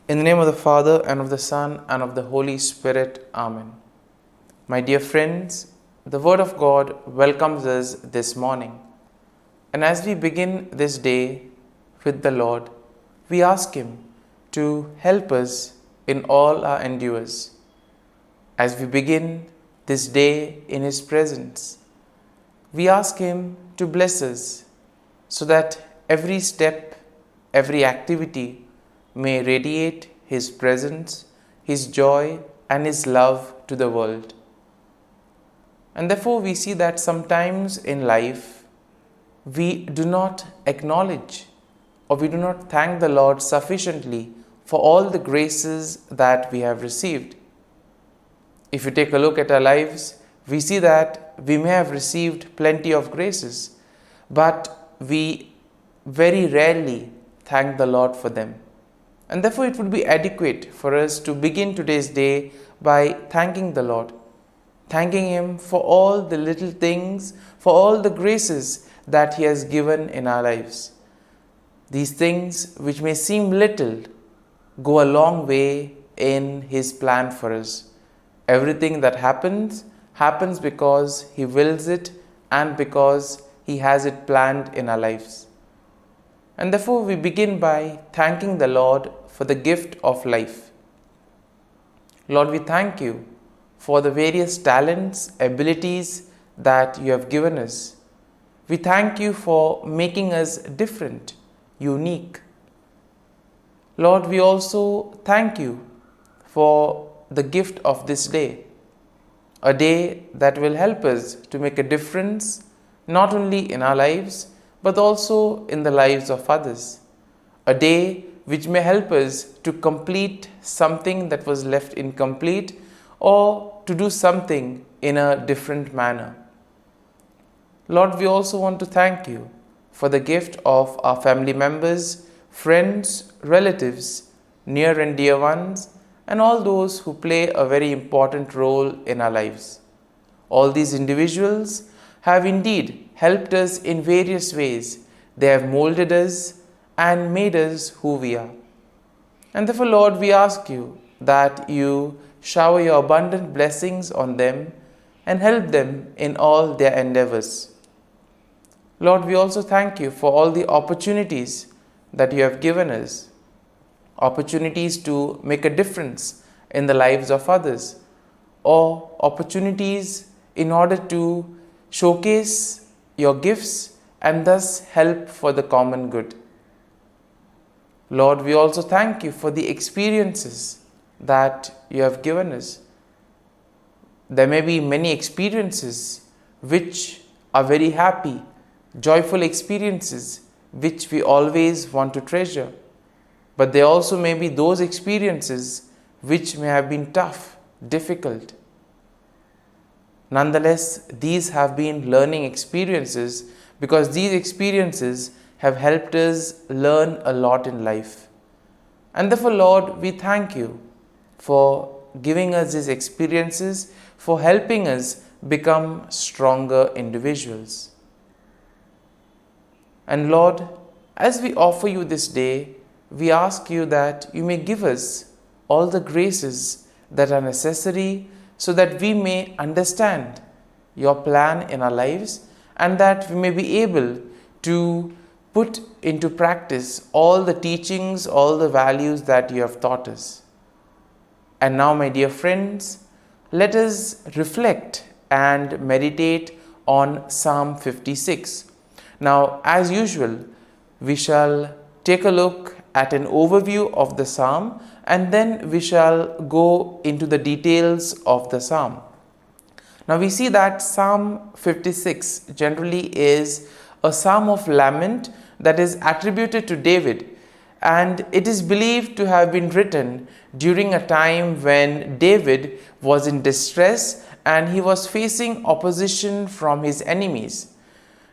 In the name of the Father, and of the Son, and of the Holy Spirit. Amen. My dear friends, the Word of God welcomes us this morning. And as we begin this day with the Lord, we ask Him to help us in all our endeavors. As we begin this day in His presence, we ask Him to bless us so that every step, every activity may radiate His presence, His joy, and His love to the world. And therefore we see that sometimes in life we do not acknowledge or we do not thank the Lord sufficiently for all the graces that we have received. If you take a look at our lives, we see that we may have received plenty of graces, but we very rarely thank the Lord for them. And therefore it would be adequate for us to begin today's day by thanking the Lord, thanking Him for all the little things, for all the graces that He has given in our lives. These things which may seem little go a long way in His plan for us. Everything that happens because He wills it and because He has it planned in our lives. And therefore we begin by thanking the Lord for the gift of life. Lord, we thank You for the various talents, abilities that You have given us. We thank You for making us different, unique. Lord, we also thank You for the gift of this day, a day that will help us to make a difference not only in our lives but also in the lives of others. A day which may help us to complete something that was left incomplete or to do something in a different manner. Lord, we also want to thank You for the gift of our family members, friends, relatives, near and dear ones, and all those who play a very important role in our lives. All these individuals have indeed helped us in various ways. They have molded us and made us who we are. And therefore, Lord, we ask You that You shower Your abundant blessings on them and help them in all their endeavors. Lord, we also thank You for all the opportunities that You have given us, opportunities to make a difference in the lives of others, or opportunities in order to showcase Your gifts and thus help for the common good. Lord, we also thank You for the experiences that You have given us. There may be many experiences which are very happy, joyful experiences which we always want to treasure. But there also may be those experiences which may have been tough, difficult. Nonetheless, these have been learning experiences because these experiences have helped us learn a lot in life. And therefore, Lord, we thank You for giving us these experiences, for helping us become stronger individuals. And Lord, as we offer You this day, we ask You that You may give us all the graces that are necessary so that we may understand Your plan in our lives and that we may be able to put into practice all the teachings, all the values that You have taught us. And now, my dear friends, let us reflect and meditate on Psalm 56. Now, as usual, we shall take a look at an overview of the psalm and then we shall go into the details of the psalm. Now we see that Psalm 56 generally is a psalm of lament that is attributed to David, and it is believed to have been written during a time when David was in distress and he was facing opposition from his enemies.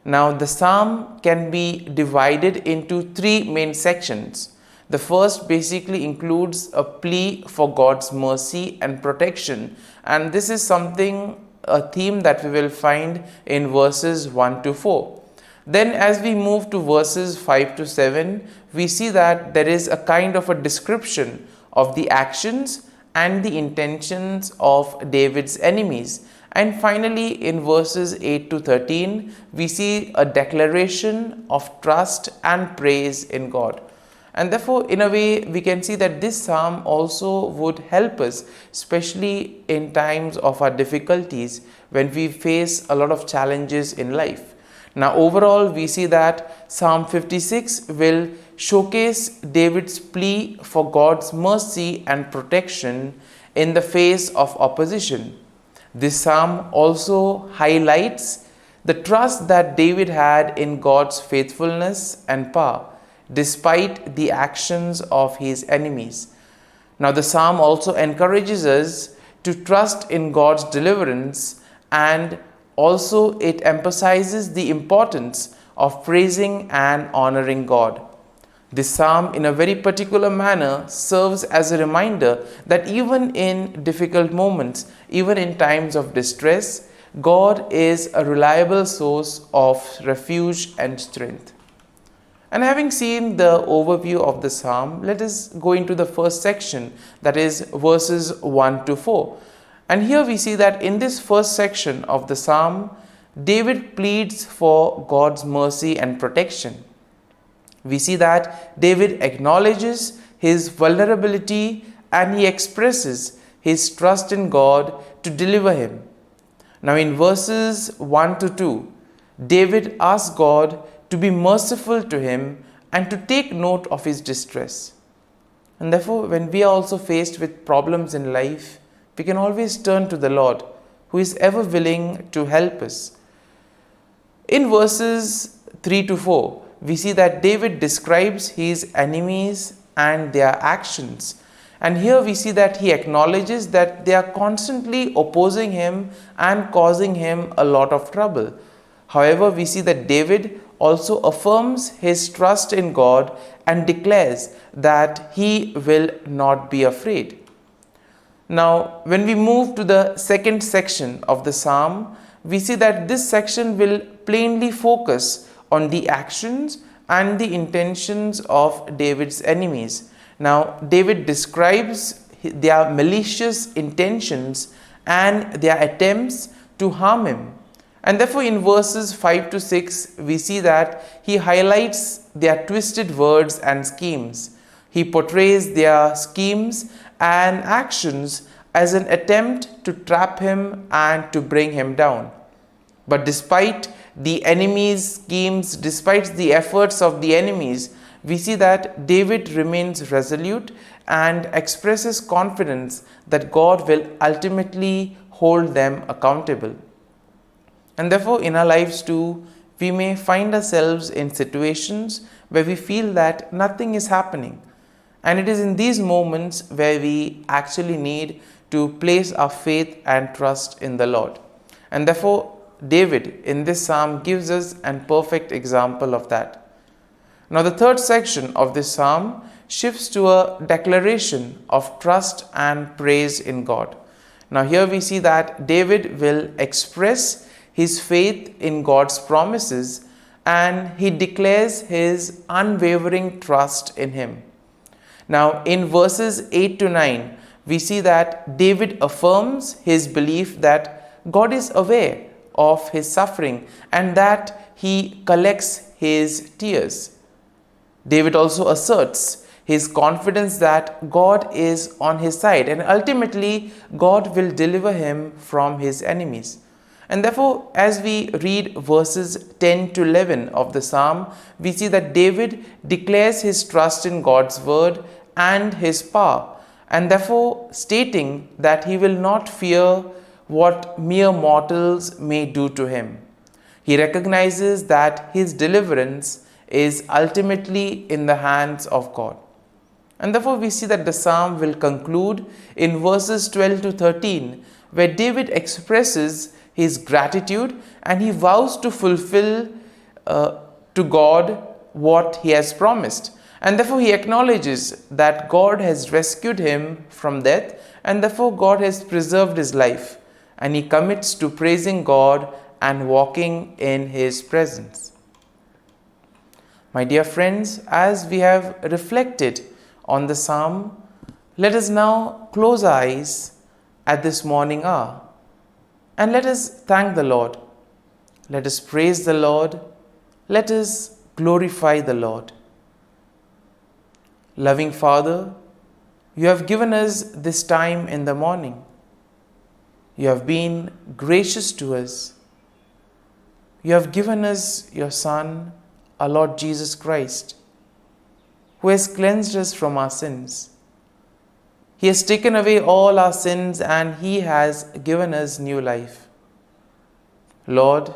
Now the psalm can be divided into three main sections. The first basically includes a plea for God's mercy and protection, and this is a theme that we will find in verses 1 to 4. Then as we move to verses 5 to 7, we see that there is a kind of a description of the actions and the intentions of David's enemies. And finally, in verses 8 to 13, we see a declaration of trust and praise in God. And therefore, in a way, we can see that this psalm also would help us, especially in times of our difficulties when we face a lot of challenges in life. Now, overall, we see that Psalm 56 will showcase David's plea for God's mercy and protection in the face of opposition. This psalm also highlights the trust that David had in God's faithfulness and power, despite the actions of his enemies. Now, the psalm also encourages us to trust in God's deliverance, and also it emphasizes the importance of praising and honoring God. This psalm, in a very particular manner, serves as a reminder that even in difficult moments, even in times of distress, God is a reliable source of refuge and strength. And having seen the overview of the psalm, let us go into the first section, that is verses 1 to 4. And here we see that in this first section of the psalm, David pleads for God's mercy and protection. We see that David acknowledges his vulnerability and he expresses his trust in God to deliver him. Now, in verses 1 to 2, David asks God to be merciful to him and to take note of his distress. And therefore, when we are also faced with problems in life, we can always turn to the Lord, who is ever willing to help us. In verses 3 to 4, we see that David describes his enemies and their actions. And here we see that he acknowledges that they are constantly opposing him and causing him a lot of trouble. However, we see that David also affirms his trust in God and declares that he will not be afraid. Now, when we move to the second section of the psalm, we see that this section will plainly focus on the actions and the intentions of David's enemies. Now, David describes their malicious intentions and their attempts to harm him. And therefore, in verses 5 to 6, we see that he highlights their twisted words and schemes. He portrays their schemes and actions as an attempt to trap him and to bring him down. But despite the enemy's schemes, despite the efforts of the enemies, we see that David remains resolute and expresses confidence that God will ultimately hold them accountable. And therefore, in our lives too, we may find ourselves in situations where we feel that nothing is happening. And it is in these moments where we actually need to place our faith and trust in the Lord. And therefore, David in this psalm gives us a perfect example of that. Now, the third section of this psalm shifts to a declaration of trust and praise in God. Now, here we see that David will express his faith in God's promises and he declares his unwavering trust in him. Now, in verses 8 to 9, we see that David affirms his belief that God is aware of his suffering and that he collects his tears. David also asserts his confidence that God is on his side and ultimately God will deliver him from his enemies. And therefore, as we read verses 10 to 11 of the psalm, we see that David declares his trust in God's word and his power, and therefore stating that he will not fear what mere mortals may do to him. He recognizes that his deliverance is ultimately in the hands of God. And therefore we see that the psalm will conclude in verses 12 to 13, where David expresses his gratitude and he vows to fulfill to God what he has promised. And therefore he acknowledges that God has rescued him from death and therefore God has preserved his life. And he commits to praising God and walking in his presence. My dear friends, as we have reflected on the psalm, Let us now close our eyes at this morning hour and let us thank the Lord. Let us praise the Lord. Let us glorify the Lord. Loving Father, you have given us this time in the morning. You have been gracious to us. You have given us your Son, our Lord Jesus Christ, who has cleansed us from our sins. He has taken away all our sins and He has given us new life. Lord,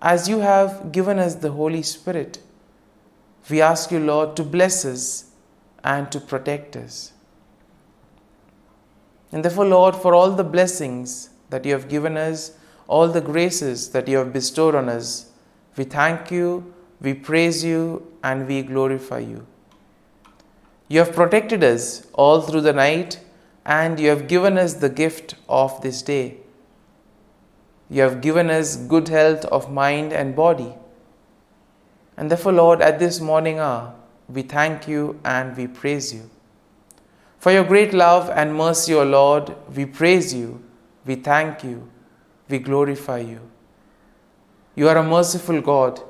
as you have given us the Holy Spirit, we ask you, Lord, to bless us and to protect us. And therefore, Lord, for all the blessings that you have given us, all the graces that you have bestowed on us, we thank you, we praise you, and we glorify you. You have protected us all through the night, and you have given us the gift of this day. You have given us good health of mind and body. And therefore, Lord, at this morning hour, we thank you and we praise you. For your great love and mercy, O Lord, we praise you, we thank you, we glorify you. You are a merciful God.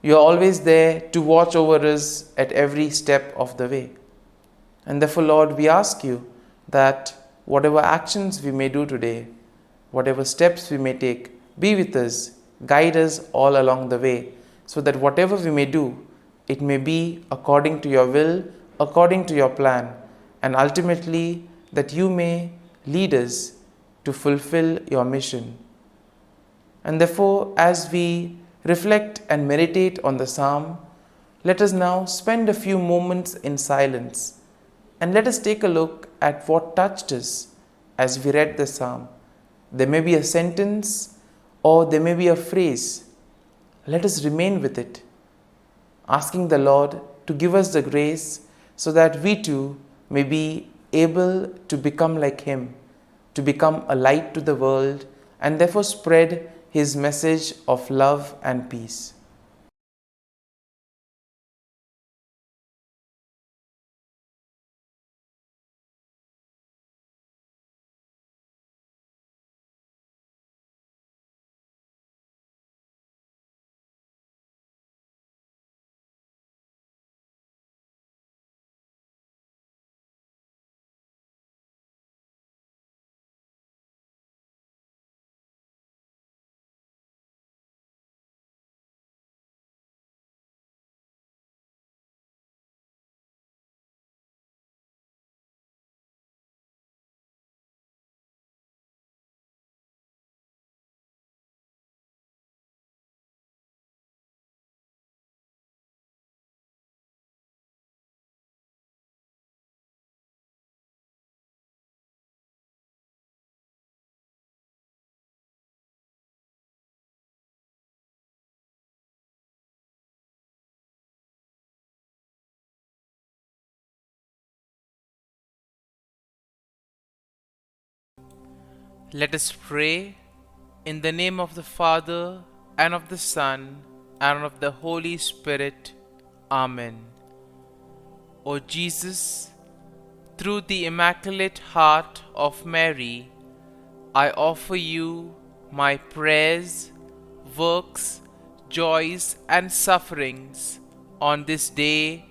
You are always there to watch over us at every step of the way. And therefore, Lord, we ask you that whatever actions we may do today, whatever steps we may take, be with us, guide us all along the way, so that whatever we may do, it may be according to your will, according to your plan, and ultimately that you may lead us to fulfill your mission. And therefore, as we reflect and meditate on the psalm, let us now spend a few moments in silence and let us take a look at what touched us as we read the psalm. There may be a sentence or there may be a phrase. Let us remain with it, asking the Lord to give us the grace so that we too may be able to become like Him, to become a light to the world, and therefore spread His message of love and peace. Let us pray in the name of the Father, and of the Son, and of the Holy Spirit. Amen. O Jesus, through the Immaculate Heart of Mary, I offer you my prayers, works, joys, and sufferings on this day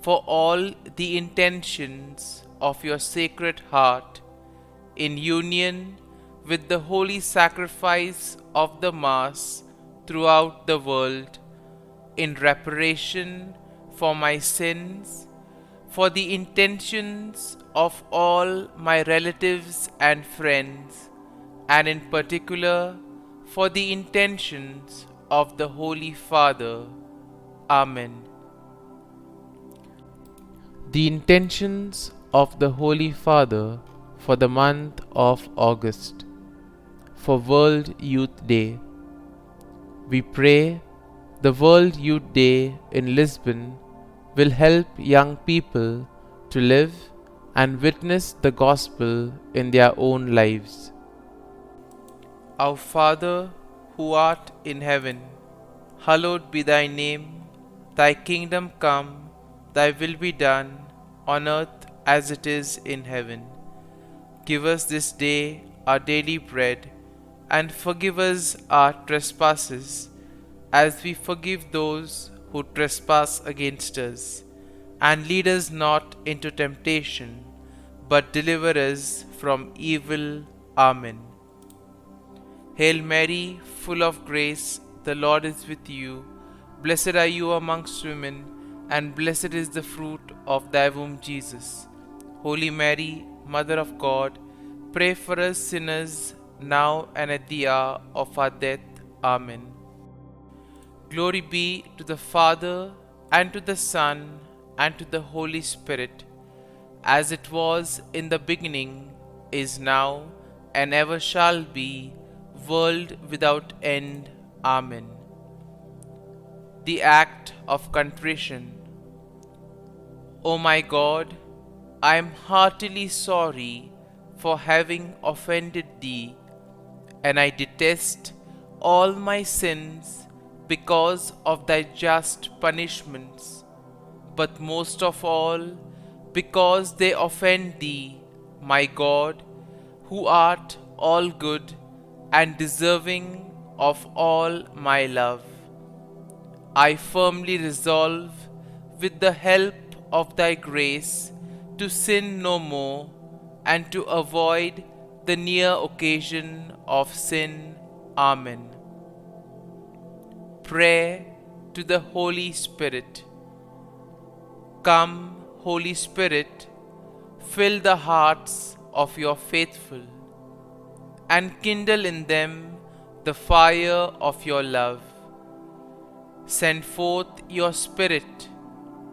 for all the intentions of your Sacred Heart, in union with the holy sacrifice of the Mass throughout the world, in reparation for my sins, for the intentions of all my relatives and friends, and in particular for the intentions of the Holy Father. Amen. The intentions of the Holy Father for the month of August, for World Youth Day. We pray the World Youth Day in Lisbon will help young people to live and witness the gospel in their own lives. Our Father, who art in heaven, hallowed be thy name. Thy kingdom come, thy will be done, on earth as it is in heaven. Give us this day our daily bread, and forgive us our trespasses, as we forgive those who trespass against us. And lead us not into temptation, but deliver us from evil. Amen. Hail Mary, full of grace, the Lord is with you. Blessed are you amongst women, and blessed is the fruit of thy womb, Jesus. Holy Mary, Mother of God, pray for us sinners, now and at the hour of our death. Amen. Glory be to the Father, and to the Son, and to the Holy Spirit, as it was in the beginning, is now, and ever shall be, world without end. Amen. The Act of Contrition. O my God, I am heartily sorry for having offended Thee, and I detest all my sins because of Thy just punishments, but most of all because they offend Thee, my God, who art all good and deserving of all my love. I firmly resolve, with the help of Thy grace, to sin no more, and to avoid the near occasion of sin. Amen. Prayer to the Holy Spirit. Come, Holy Spirit, fill the hearts of your faithful, and kindle in them the fire of your love. Send forth your Spirit,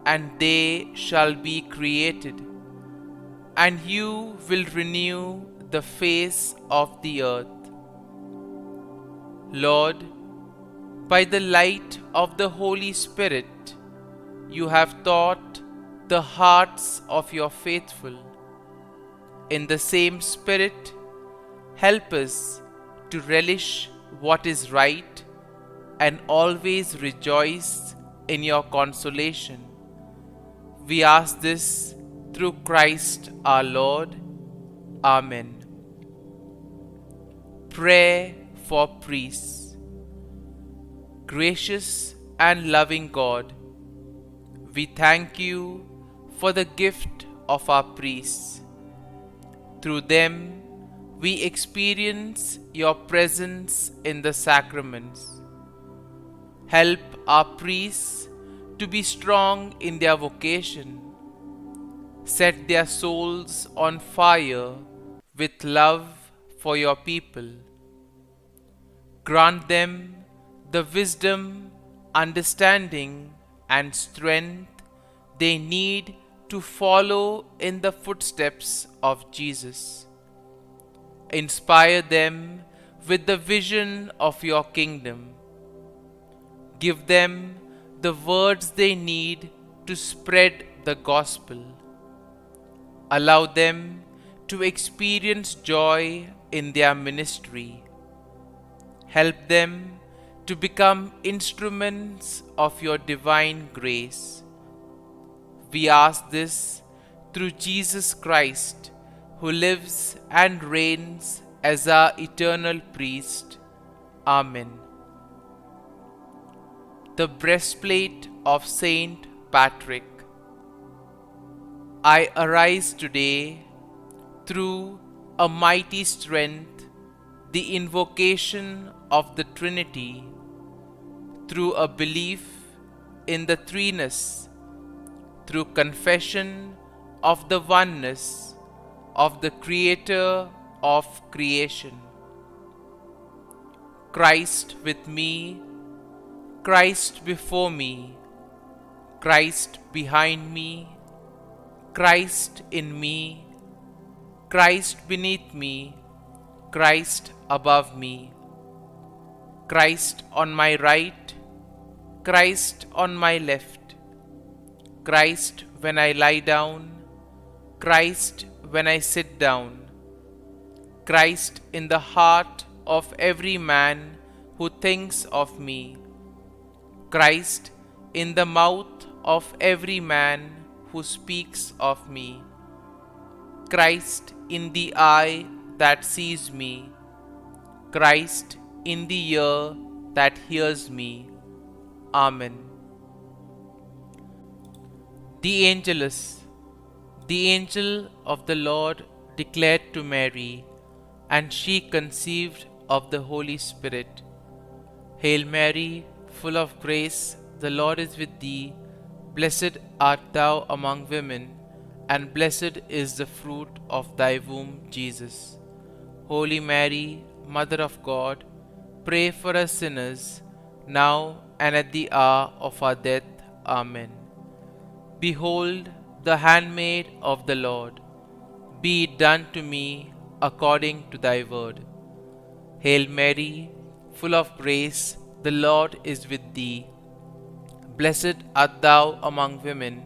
and they shall be created, and you will renew the face of the earth. Lord, by the light of the Holy Spirit, you have taught the hearts of your faithful. In the same Spirit, help us to relish what is right and always rejoice in your consolation. We ask this through Christ our Lord. Amen. Prayer for priests. Gracious and loving God, we thank you for the gift of our priests. Through them, we experience your presence in the sacraments. Help our priests to be strong in their vocation. Set their souls on fire with love for your people. Grant them the wisdom, understanding, and strength they need to follow in the footsteps of Jesus. Inspire them with the vision of your kingdom. Give them the words they need to spread the gospel. Allow them to experience joy in their ministry. Help them to become instruments of your divine grace. We ask this through Jesus Christ, who lives and reigns as our eternal priest. Amen. The breastplate of Saint Patrick. I arise today through a mighty strength, the invocation of the Trinity, through a belief in the threeness, through confession of the oneness of the Creator of creation. Christ with me, Christ before me, Christ behind me, Christ in me, Christ beneath me, Christ above me, Christ on my right, Christ on my left, Christ when I lie down, Christ when I sit down, Christ in the heart of every man who thinks of me, Christ in the mouth of every man who speaks of me, Christ in the eye that sees me, Christ in the ear that hears me. Amen. The Angelus. The angel of the Lord declared to Mary, and she conceived of the Holy Spirit. Hail Mary, full of grace, the Lord is with thee. Blessed art thou among women, and blessed is the fruit of thy womb, Jesus. Holy Mary, Mother of God, pray for us sinners, now and at the hour of our death. Amen. Behold, the handmaid of the Lord. Be it done to me according to thy word. Hail Mary, full of grace, the Lord is with thee. Blessed art thou among women,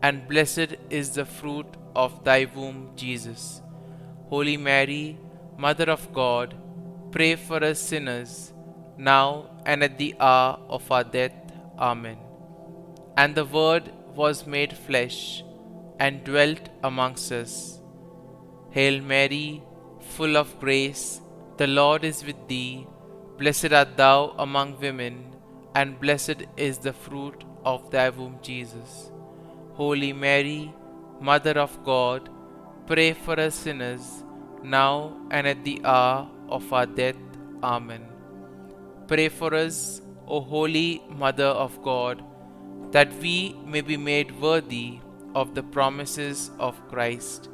and blessed is the fruit of thy womb, Jesus. Holy Mary, Mother of God, pray for us sinners, now and at the hour of our death. Amen. And the Word was made flesh, and dwelt amongst us. Hail Mary, full of grace, the Lord is with thee. Blessed art thou among women, and blessed is the fruit of thy womb, Jesus. Holy Mary, Mother of God, pray for us sinners, now and at the hour of our death. Amen. Pray for us, O Holy Mother of God, that we may be made worthy of the promises of Christ.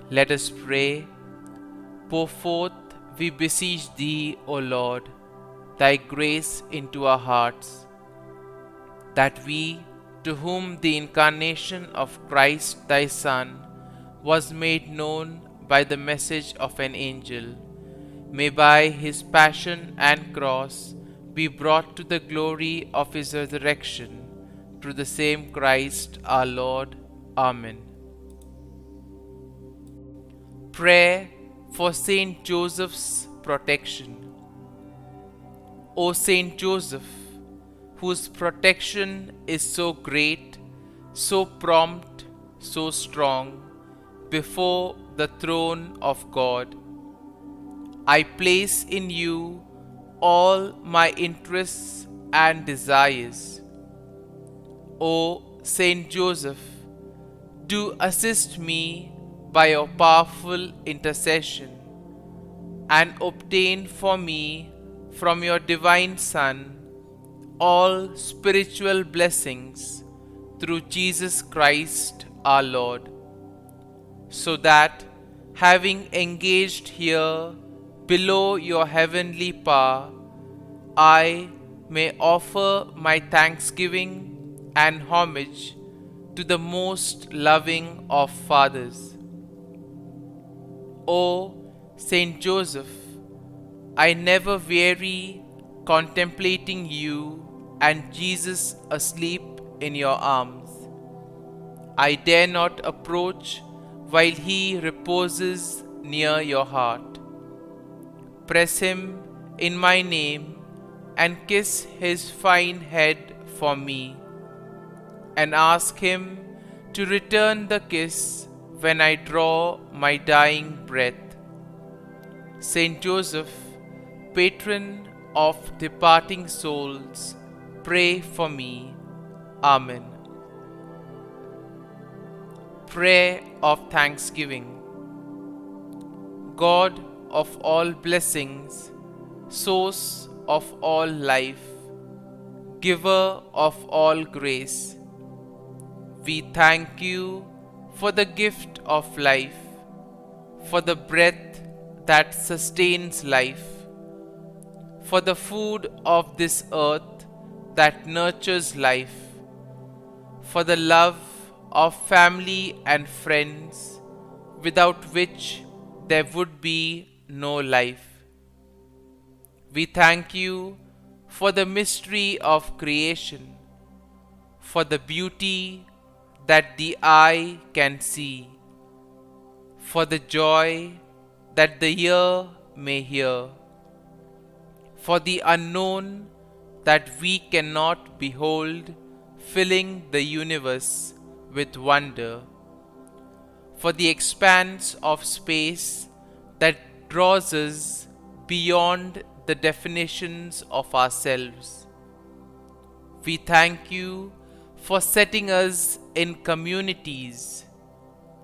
Let us pray. Pour forth, we beseech thee, O Lord, thy grace into our hearts, that we, to whom the incarnation of Christ thy Son was made known by the message of an angel, may by his passion and cross be brought to the glory of his resurrection, through the same Christ our Lord. Amen. Prayer for Saint Joseph's protection. O Saint Joseph, whose protection is so great, so prompt, so strong, before the throne of God, I place in you all my interests and desires. O Saint Joseph, do assist me by your powerful intercession, and obtain for me from your divine Son all spiritual blessings through Jesus Christ our Lord, so that, having engaged here below your heavenly power, I may offer my thanksgiving and homage to the most loving of fathers. O Saint Joseph, I never weary contemplating you and Jesus asleep in your arms. I dare not approach while he reposes near your heart. Press him in my name and kiss his fine head for me, and ask him to return the kiss when I draw my dying breath. Saint Joseph, patron of departing souls, pray for me. Amen. Prayer of Thanksgiving. God of all blessings, source of all life, giver of all grace, we thank you for the gift of life, for the breath that sustains life, for the food of this earth that nurtures life, for the love of family and friends, without which there would be no life. We thank you for the mystery of creation, for the beauty that the eye can see, for the joy that the ear may hear, for the unknown that we cannot behold, filling the universe with wonder, for the expanse of space that draws us beyond the definitions of ourselves. We thank you for setting us in communities,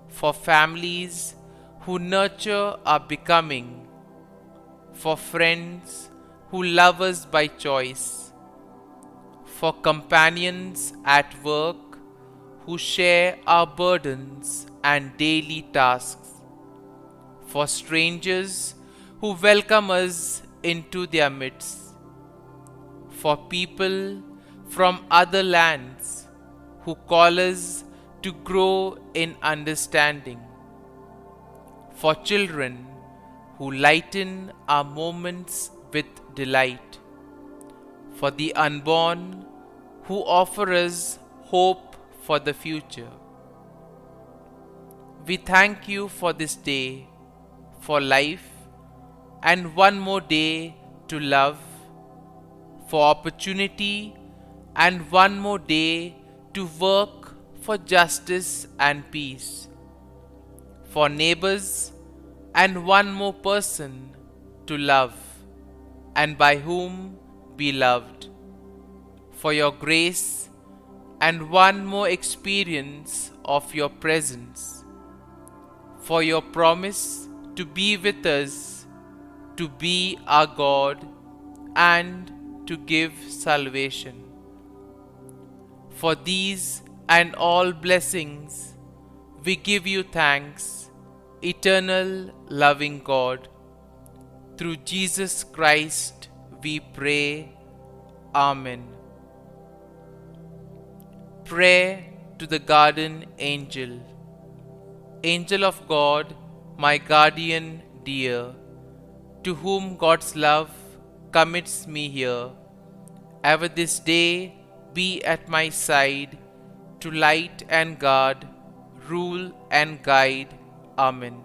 for families who nurture our becoming, for friends who love us by choice, for companions at work who share our burdens and daily tasks, for strangers who welcome us into their midst, for people from other lands who call us to grow in understanding, for children who lighten our moments with delight, for the unborn who offer us hope for the future. We thank you for this day, for life, and one more day to love, for opportunity, and one more day to work for justice and peace, for neighbors, and one more person to love, and by whom be loved, for your grace, and one more experience of your presence, for your promise to be with us, to be our God, and to give salvation. For these and all blessings, we give you thanks, eternal loving God. Through Jesus Christ we pray. Amen. Prayer to the Guardian Angel. Angel of God, my guardian dear, to whom God's love commits me here, ever this day be at my side, to light and guard, rule and guide. Amen.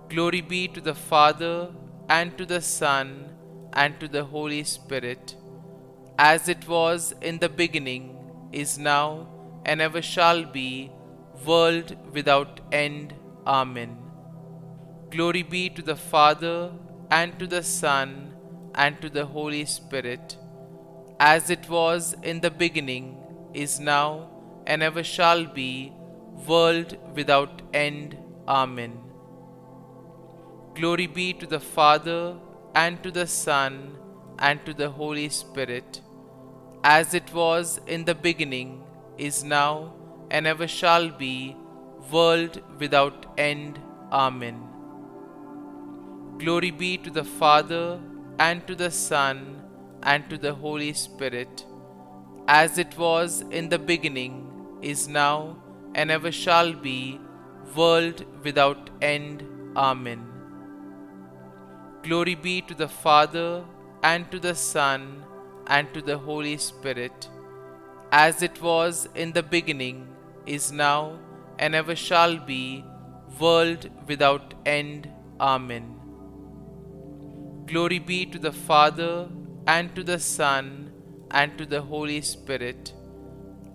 Glory be to the Father, and to the Son, and to the Holy Spirit, as it was in the beginning, is now, and ever shall be, world without end. Amen. Glory be to the Father, and to the Son, and to the Holy Spirit, as it was in the beginning, is now, and ever shall be, world without end. Amen. Glory be to the Father, and to the Son, and to the Holy Spirit, as it was in the beginning, is now, and ever shall be, world without end. Amen. Glory be to the Father, and to the Son, and to the Holy Spirit, as it was in the beginning, is now, and ever shall be, world without end. Amen. Glory be to the Father, and to the Son, and to the Holy Spirit, as it was in the beginning, is now, and ever shall be, world without end. Amen. Glory be to the Father, and to the Son, and to the Holy Spirit,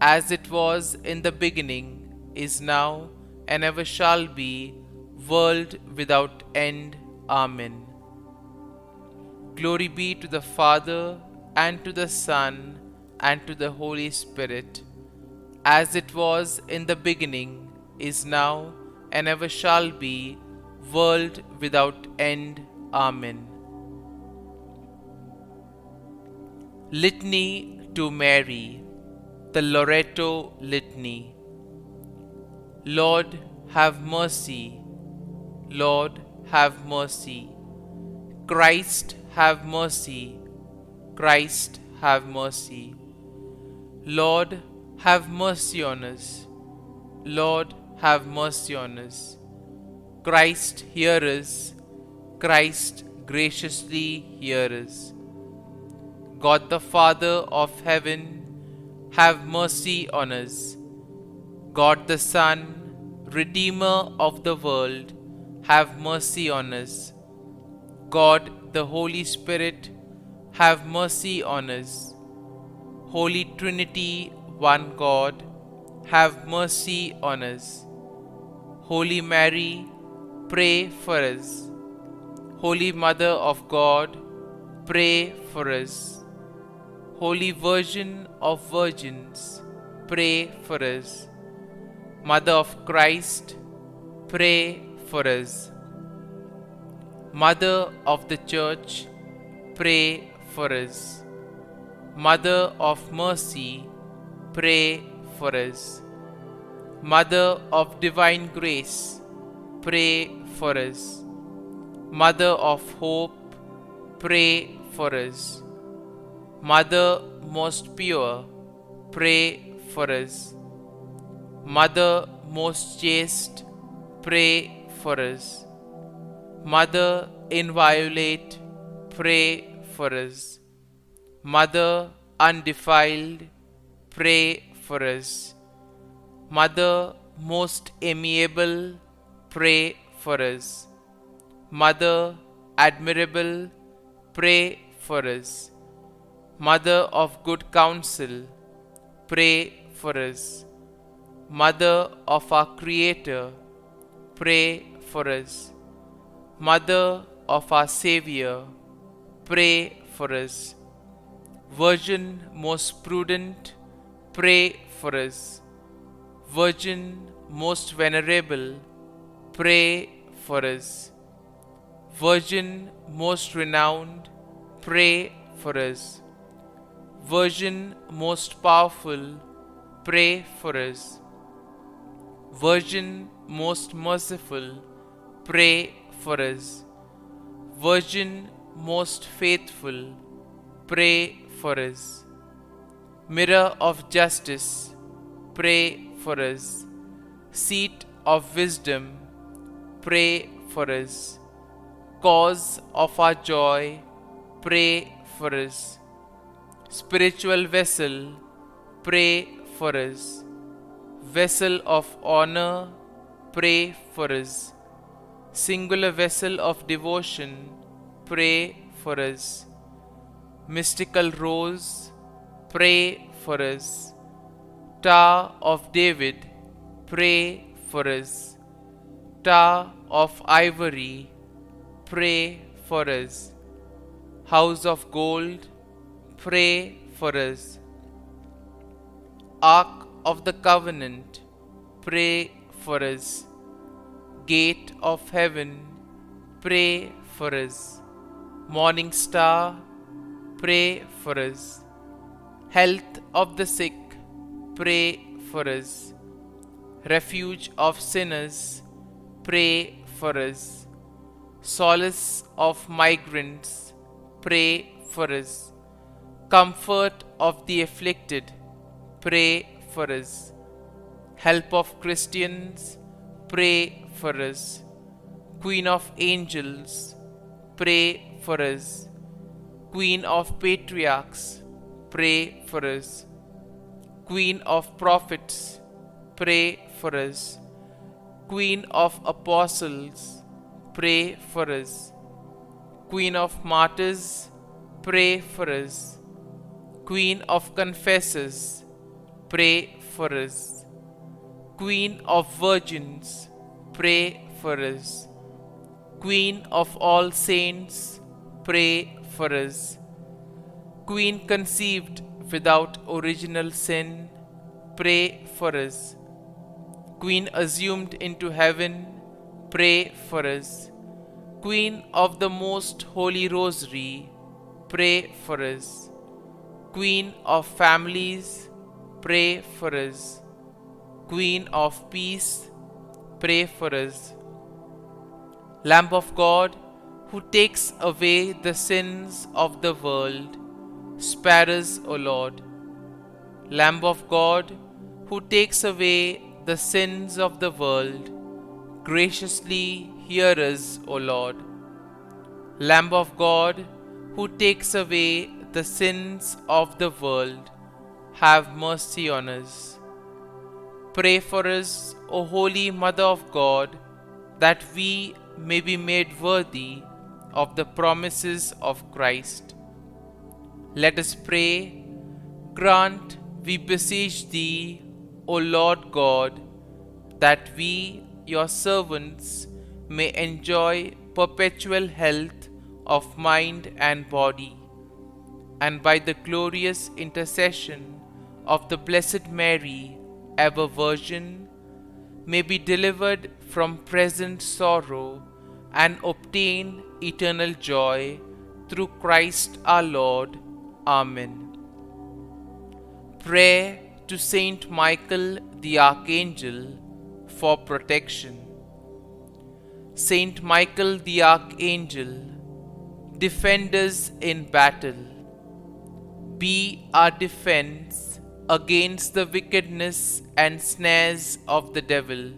as it was in the beginning, is now, and ever shall be, world without end. Amen. Glory be to the Father, and to the Son, and to the Holy Spirit, as it was in the beginning, is now, and ever shall be, world without end. Amen. Litany to Mary, the LORETO Litany. Lord, have mercy. Lord, have mercy. Christ, have mercy. Christ, have mercy. Lord, have mercy on us. Lord, have mercy on us. Christ, hear us. Christ, graciously hear us. God the Father of heaven, have mercy on us. God the Son, Redeemer of the world, have mercy on us. God the Holy Spirit, have mercy on us. Holy Trinity, one God, have mercy on us. Holy Mary, pray for us. Holy Mother of God, pray for us. Holy Virgin of Virgins, pray for us. Mother of Christ, pray for us. Mother of the Church, pray for us. Mother of Mercy, pray for us. Mother of Divine Grace, pray for us. Mother of Hope, pray for us. Mother most pure, pray for us. Mother most chaste, pray for us. Mother inviolate, pray for us. Mother undefiled, pray for us. Mother most amiable, pray for us. Mother admirable, pray for us. Mother of good counsel, pray for us. Mother of our Creator, pray for us. Mother of our Savior, pray for us. Virgin most prudent, pray for us. Virgin most venerable, pray for us. Virgin most renowned, pray for us. Virgin most powerful, pray for us. Virgin most merciful, pray for us. Virgin most faithful, pray for us. Mirror of justice, pray for us. Seat of wisdom, pray for us. Cause of our joy, pray for us. Spiritual vessel, pray for us. Vessel of honor, pray for us. Singular vessel of devotion, pray for us. Mystical rose, pray for us. Tower of David, pray for us. Tower of ivory, pray for us. House of gold, pray for us. Ark of the Covenant, pray for us. Gate of heaven, pray for us. Morning star, pray for us. Health of the sick, pray for us. Refuge of sinners, pray for us. Solace of migrants, pray for us. Comfort of the afflicted, pray for us. Help of Christians, pray for us. Queen of angels, pray for us. Queen of patriarchs, pray for us. Queen of prophets, pray for us. Queen of apostles, pray for us. Queen of martyrs, pray for us. Queen of confessors, pray for us. Queen of virgins, pray for us. Queen of all saints, pray for us. Queen conceived without original sin, pray for us. Queen assumed into heaven, pray for us. Queen of the most holy rosary, pray for us. Queen of families, pray for us. Queen of peace, pray for us. Lamb of God, who takes away the sins of the world, spare us, O Lord. Lamb of God, who takes away the sins of the world, graciously hear us, O Lord. Lamb of God, who takes away the sins of the world, have mercy on us. Pray for us, O Holy Mother of God, that we may be made worthy of the promises of Christ. Let us pray. Grant, we beseech Thee, O Lord God, that we, your servants may enjoy perpetual health of mind and body, and by the glorious intercession of the Blessed Mary, ever Virgin, may be delivered from present sorrow and obtain eternal joy through Christ our Lord. Amen. Prayer to Saint Michael the Archangel for protection. Saint Michael the Archangel, defend us in battle. Be our defense against the wickedness and snares of the devil.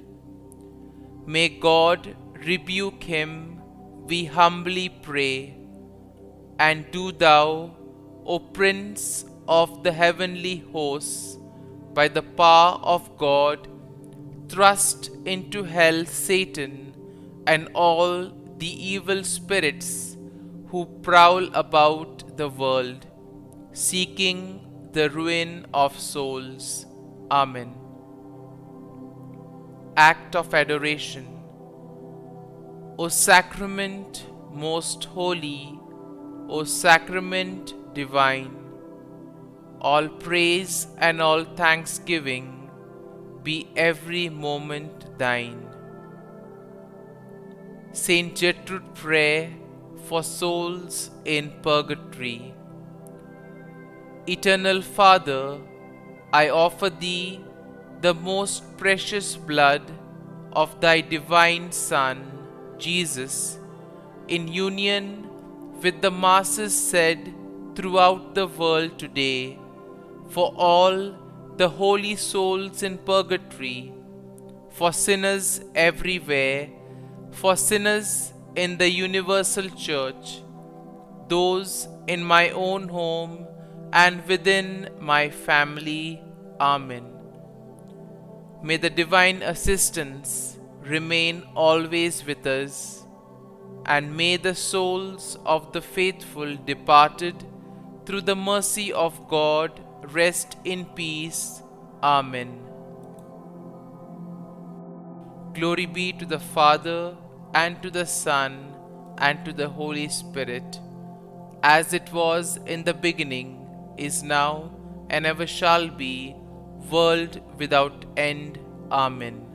May God rebuke him, we humbly pray. And do thou, O Prince of the heavenly hosts, by the power of God, thrust into hell Satan and all the evil spirits who prowl about the world, seeking the ruin of souls. Amen. Act of Adoration. O Sacrament most holy, O Sacrament divine, all praise and all thanksgiving be every moment thine. Saint Gertrude prayer for souls in purgatory. Eternal Father, I offer Thee the most precious blood of Thy divine Son, Jesus, in union with the masses said throughout the world today, for all the holy souls in purgatory, for sinners everywhere, for sinners in the universal church, those in my own home and within my family. Amen. May the divine assistance remain always with us, and may the souls of the faithful departed through the mercy of God rest in peace. Amen. Glory be to the Father, and to the Son, and to the Holy Spirit, as it was in the beginning, is now, and ever shall be, world without end. Amen.